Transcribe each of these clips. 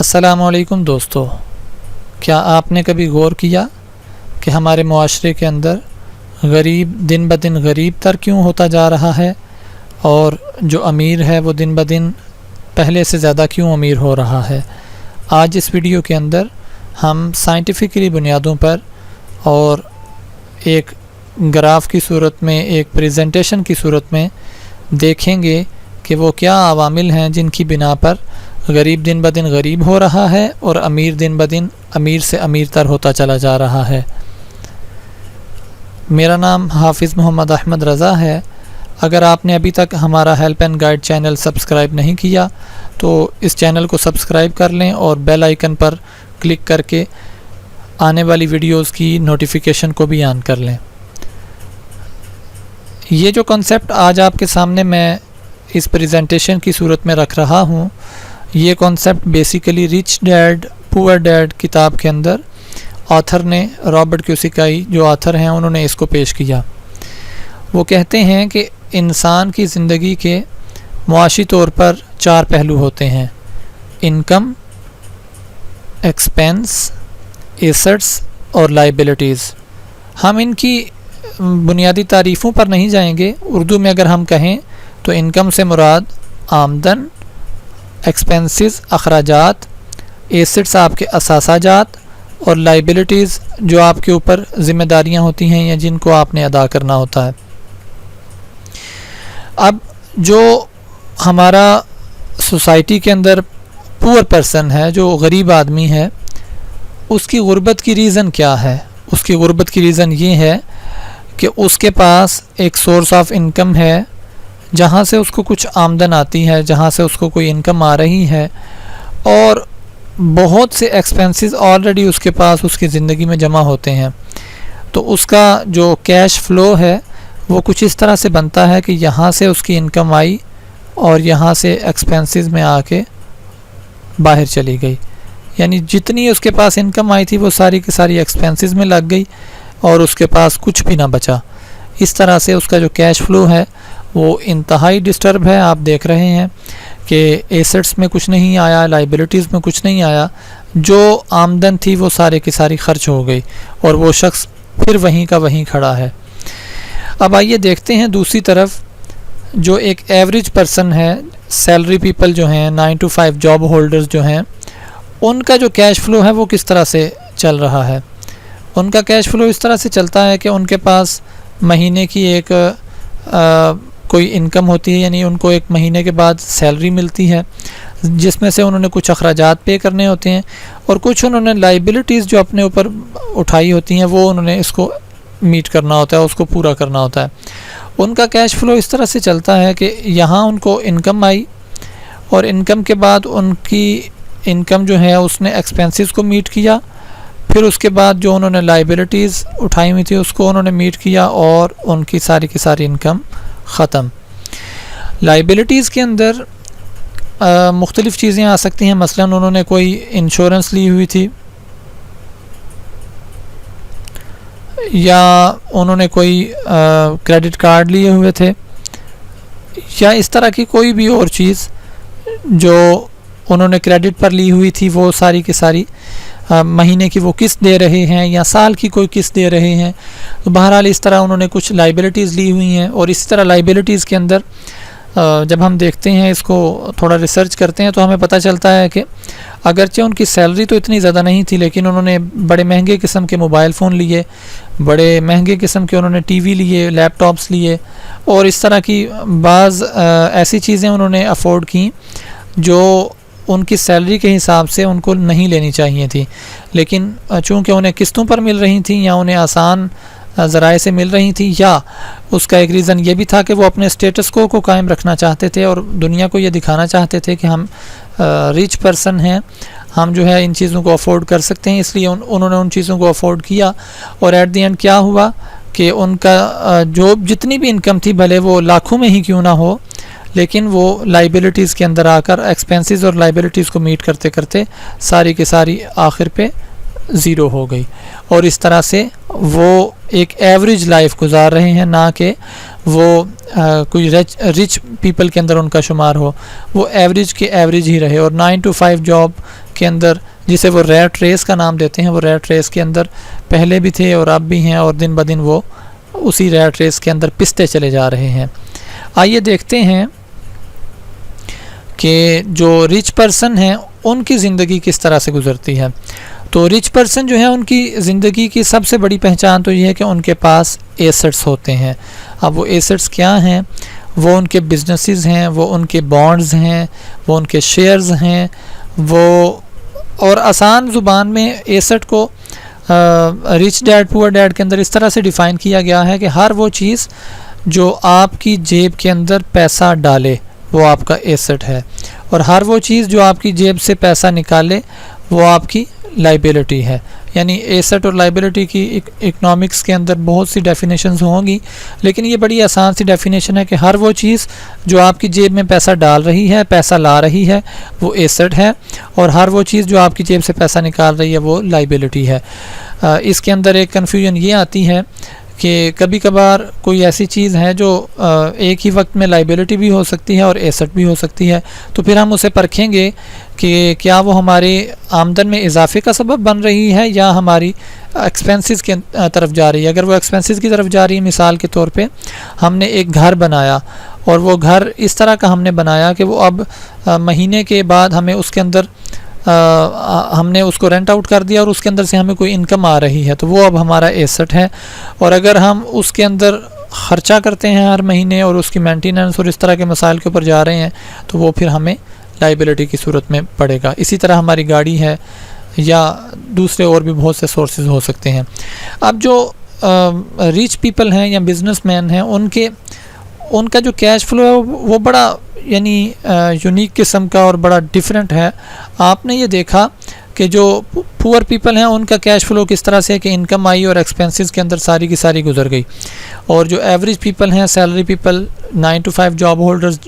अस्सलामुअलैकुम दोस्तों, क्या आपने कभी गौर किया कि हमारे मुआशरे के अंदर गरीब दिन ब दिन गरीब तर क्यों होता जा रहा है और जो अमीर है वो दिन ब दिन पहले से ज़्यादा क्यों अमीर हो रहा है। आज इस वीडियो के अंदर हम साइंटिफिकली बुनियादों पर और एक ग्राफ की सूरत में, एक प्रेजेंटेशन की सूरत में देखेंगे कि वो क्या अवामिल हैं जिनकी बिना पर गरीब दिन ब दिन गरीब हो रहा है और अमीर दिन ब दिन अमीर से अमीर तर होता चला जा रहा है। मेरा नाम हाफिज़ मोहम्मद अहमद रज़ा है। अगर आपने अभी तक हमारा help and guide channel subscribe नहीं किया तो इस चैनल को सब्सक्राइब कर लें और बेल आइकन पर क्लिक करके आने वाली वीडियोस की नोटिफिकेशन को भी ऑन कर लें। ये जो कॉन्सेप्ट आज आपके सामने मैं इस प्रेजेंटेशन की सूरत में रख रहा हूँ, ये concept basically rich dad poor dad किताब के अंदर ऑथर ने, रॉबर्ट क्यूसिकाई जो ऑथर हैं, उन्होंने इसको पेश किया। वो कहते हैं कि इंसान की ज़िंदगी के मुआशी तौर पर 4 पहलू होते हैं: इनकम, एक्सपेंस, एसेट्स और लाइबिलिटीज़। हम इनकी बुनियादी तारीफ़ों पर नहीं जाएंगे। उर्दू में अगर हम कहें तो इनकम से मुराद आमदन, एक्सपेंसेस अखराजात, एसेट्स आपके असासाजात और लाइबिलिटीज़ जो आपके ऊपर ज़िम्मेदारियां होती हैं या जिनको आपने अदा करना होता है। अब जो हमारा सोसाइटी के अंदर पुअर पर्सन है, जो गरीब आदमी है, उसकी गुर्बत की रीज़न क्या है? उसकी गुर्बत की रीज़न ये है कि उसके पास एक सोर्स ऑफ इनकम है जहाँ से उसको कुछ आमदन आती है, जहाँ से उसको कोई इनकम आ रही है, और बहुत से एक्सपेंसेस ऑलरेडी उसके पास उसकी ज़िंदगी में जमा होते हैं। तो उसका जो कैश फ़्लो है वो कुछ इस तरह से बनता है कि यहाँ से उसकी इनकम आई और यहाँ से एक्सपेंसेस में आके बाहर चली गई। यानी जितनी उसके पास इनकम आई थी वो सारी की सारी एक्सपेंसेस में लग गई और उसके पास कुछ भी ना बचा। इस तरह से उसका जो कैश फ़्लो है वो इंतहाई डिस्टर्ब है। आप देख रहे हैं कि एसेट्स में कुछ नहीं आया, लाइबिलिटीज़ में कुछ नहीं आया। जो आमदन थी वो सारे की सारी खर्च हो गई और वो शख्स फिर वहीं का वहीं खड़ा है। अब आइए देखते हैं दूसरी तरफ जो एक एवरेज पर्सन है, सैलरी पीपल जो हैं, 9 to 5 जॉब होल्डर्स जो हैं, उनका जो कैश फ़्लो है वो किस तरह से चल रहा है। उनका कैश फ़्लो इस तरह से चलता है कि उनके पास महीने की एक कोई इनकम होती है, यानी उनको एक महीने के बाद सैलरी मिलती है जिसमें से उन्होंने कुछ अखराजात पे करने होते हैं और कुछ उन्होंने लाइबिलिटीज़ जो अपने ऊपर उठाई होती हैं वो उन्होंने इसको मीट करना होता है, उसको पूरा करना होता है। उनका कैश फ़्लो इस तरह से चलता है कि यहाँ उनको इनकम आई और इनकम के बाद उनकी इनकम जो है उसने एक्सपेंसेस को मीट किया, फिर उसके बाद जो उन्होंने लाइबिलिटीज़ उठाई हुई थी उसको उन्होंने मीट किया और उनकी सारी की सारी इनकम ख़त्म। लाइबिलिटीज़ के अंदर मुख्तलिफ़ चीज़ें आ सकती हैं। मसलन उन्होंने कोई इंश्योरेंस ली हुई थी या उन्होंने कोई क्रेडिट कार्ड लिए हुए थे या इस तरह की कोई भी और चीज़ जो उन्होंने क्रेडिट पर ली हुई थी, वो सारी की सारी महीने की वो किस्त दे रहे हैं या साल की कोई किस्त दे रहे हैं। तो बहरहाल इस तरह उन्होंने कुछ लाइबिलिटीज़ ली हुई हैं। और इसी तरह लाइबिलिटीज़ के अंदर जब हम देखते हैं, इसको थोड़ा रिसर्च करते हैं, तो हमें पता चलता है कि अगरचे उनकी सैलरी तो इतनी ज़्यादा नहीं थी लेकिन उन्होंने बड़े महंगे किस्म के मोबाइल फ़ोन लिए, बड़े महंगे किस्म के उन्होंने टीवी लिए, लैपटॉप्स लिए और इस तरह की बाज़ ऐसी चीज़ें उन्होंने अफोर्ड की जो उनकी सैलरी के हिसाब से उनको नहीं लेनी चाहिए थी, लेकिन चूँकि उन्हें किस्तों पर मिल रही थी या उन्हें आसान ज़राए से मिल रही थी, या उसका एक रीज़न ये भी था कि वो अपने स्टेटस को कायम रखना चाहते थे और दुनिया को ये दिखाना चाहते थे कि हम रिच पर्सन हैं, हम जो है इन चीज़ों को अफोर्ड कर सकते हैं, इसलिए उन्होंने उन चीज़ों को अफोर्ड किया। और एट द एंड क्या हुआ कि उनका जो जितनी भी इनकम थी, भले वो लाखों में ही क्यों ना हो, लेकिन वो लाइबिलिटीज़ के अंदर आकर एक्सपेंसेस और लाइबिलिटीज़ को मीट करते करते सारी की सारी आखिर पे ज़ीरो हो गई। और इस तरह से वो एक एवरेज लाइफ गुजार रहे हैं, ना कि वो कोई रिच पीपल के अंदर उनका शुमार हो, वो एवरेज के एवरेज ही रहे और 9 to 5 जॉब के अंदर, जिसे वो रैट रेस का नाम देते हैं, वो रैट रेस के अंदर पहले भी थे और अब भी हैं, और दिन ब दिन वो उसी रैट रेस के अंदर पिसते चले जा रहे हैं। आइए देखते हैं कि जो रिच पर्सन हैं उनकी ज़िंदगी किस तरह से गुजरती है। तो रिच पर्सन जो है उनकी ज़िंदगी की सबसे बड़ी पहचान तो ये है कि उनके पास एसेट्स होते हैं। अब वो एसेट्स क्या हैं? वो उनके बिजनेसेस हैं, वो उनके बॉन्ड्स हैं, वो उनके शेयर्स हैं, वो, और आसान ज़ुबान में एसेट को रिच डैड पुअर डैड के अंदर इस तरह से डिफ़ाइन किया गया है कि हर वो चीज़ जो आपकी जेब के अंदर पैसा डाले वो आपका एसेट है, और हर वो चीज़ जो आपकी जेब से पैसा निकाले वो आपकी लाइबिलिटी है। यानी एसेट और लाइबिलिटी की इकोनॉमिक्स के अंदर बहुत सी डेफिनेशंस होंगी, लेकिन ये बड़ी आसान सी डेफिनेशन है कि हर वो चीज़ जो आपकी जेब में पैसा डाल रही है, पैसा ला रही है, वो एसेट है, और हर वो चीज़ जो आपकी जेब से पैसा निकाल रही है वो लाइबिलिटी है। इसके अंदर एक कन्फ्यूजन ये आती है कि कभी कभार कोई ऐसी चीज़ है जो एक ही वक्त में लाइबिलिटी भी हो सकती है और एसेट भी हो सकती है, तो फिर हम उसे परखेंगे कि क्या वो हमारी आमदन में इजाफे का सबब बन रही है या हमारी एक्सपेंसेस की तरफ जा रही है। अगर वो एक्सपेंसेस की तरफ जा रही है, मिसाल के तौर पे हमने एक घर बनाया और वो घर इस तरह का हमने बनाया कि वो अब महीने के बाद हमें उसके अंदर हमने उसको रेंट आउट कर दिया और उसके अंदर से हमें कोई इनकम आ रही है, तो वो अब हमारा एसेट है। और अगर हम उसके अंदर ख़र्चा करते हैं हर महीने और उसकी मेंटेनेंस और इस तरह के मसाइल के ऊपर जा रहे हैं, तो वो फिर हमें लाइबिलिटी की सूरत में पड़ेगा। इसी तरह हमारी गाड़ी है या दूसरे और भी बहुत से सोर्सेज हो सकते हैं। अब जो रिच पीपल हैं या बिजनेसमैन हैं, उनका जो कैश फ्लो है वो बड़ा यानी यूनिक किस्म का और बड़ा डिफरेंट है। आपने ये देखा कि जो पुअर पीपल हैं उनका कैश फ्लो किस तरह से है कि इनकम आई और एक्सपेंसेस के अंदर सारी की सारी गुजर गई, और जो एवरेज पीपल हैं, salary people, 9 to 5 job holders,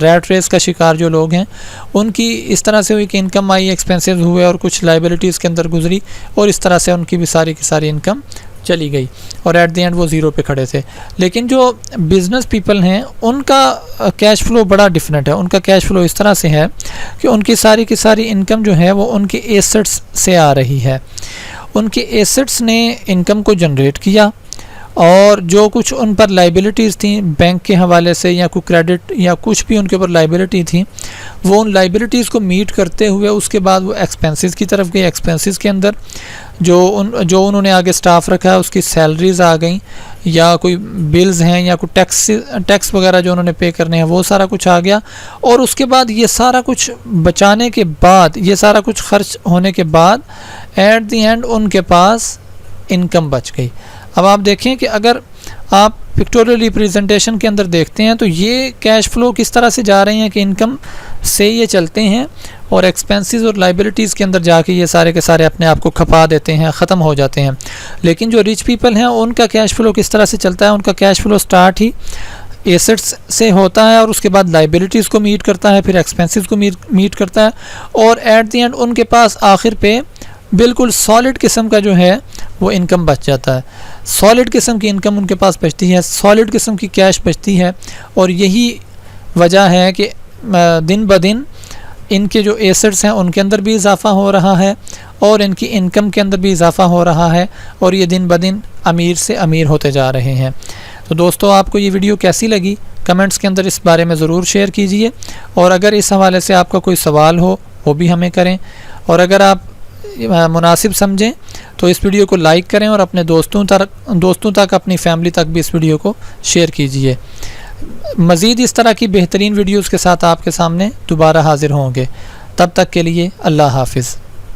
rat race का शिकार जो लोग हैं, उनकी इस तरह से हुई कि इनकम आई, एक्सपेंसेस हुए और कुछ लाइबिलिटीज़ के अंदर गुजरी, और इस तरह से उनकी भी सारी की सारी इनकम चली गई और एट द एंड वो ज़ीरो पे खड़े थे। लेकिन जो बिज़नेस पीपल हैं उनका कैश फ्लो बड़ा डिफरेंट है। उनका कैश फ्लो इस तरह से है कि उनकी सारी की सारी इनकम जो है वो उनके एसेट्स से आ रही है। उनके एसेट्स ने इनकम को जनरेट किया, और जो कुछ उन पर लाइबिलिटीज़ थी बैंक के हवाले से या कोई क्रेडिट या कुछ भी उनके ऊपर लाइबिलिटी थी, वो उन लाइबिलिटीज़ को मीट करते हुए उसके बाद वो एक्सपेंसेस की तरफ गई। एक्सपेंसेस के अंदर जो उन्होंने आगे स्टाफ रखा है उसकी सैलरीज आ गई, या कोई बिल्स हैं या कोई टैक्स वगैरह जो उन्होंने पे करने हैं वो सारा कुछ आ गया। और उसके बाद ये सारा कुछ बचाने के बाद, ये सारा कुछ खर्च होने के बाद एट द एंड उनके पास इनकम बच गई। अब आप देखें कि अगर आप पिक्टोरियल रिप्रेजेंटेशन के अंदर देखते हैं तो ये कैश फ्लो किस तरह से जा रहे हैं कि इनकम से ये चलते हैं और एक्सपेंसेस और लाइबिलिटीज़ के अंदर जाके ये सारे के सारे अपने आप को खपा देते हैं, ख़त्म हो जाते हैं। लेकिन जो रिच पीपल हैं उनका कैश फ्लो किस तरह से चलता है? उनका कैश फ्लो स्टार्ट ही एसेट्स से होता है और उसके बाद लाइबिलिटीज़ को मीट करता है, फिर एक्सपेंसेस को मीट करता है, और एट द एंड उनके पास आखिर पे बिल्कुल सॉलिड किस्म का जो है वो इनकम बच जाता है। सॉलिड किस्म की इनकम उनके पास बचती है, सॉलिड किस्म की कैश बचती है। और यही वजह है कि दिन ब दिन इनके जो एसेट्स हैं उनके अंदर भी इजाफ़ा हो रहा है और इनकी इनकम के अंदर भी इजाफ़ा हो रहा है, और ये दिन ब दिन अमीर से अमीर होते जा रहे हैं। तो दोस्तों, आपको ये वीडियो कैसी लगी कमेंट्स के अंदर इस बारे में ज़रूर शेयर कीजिए, और अगर इस हवाले से आपका कोई सवाल हो वो भी हमें करें, और अगर आप मुनासिब समझें तो इस वीडियो को लाइक करें और अपने दोस्तों तक अपनी फैमिली तक भी इस वीडियो को शेयर कीजिए। मज़ीद इस तरह की बेहतरीन वीडियोज़ के साथ आपके सामने दोबारा हाज़िर होंगे। तब तक के लिए अल्लाह हाफ़िज़।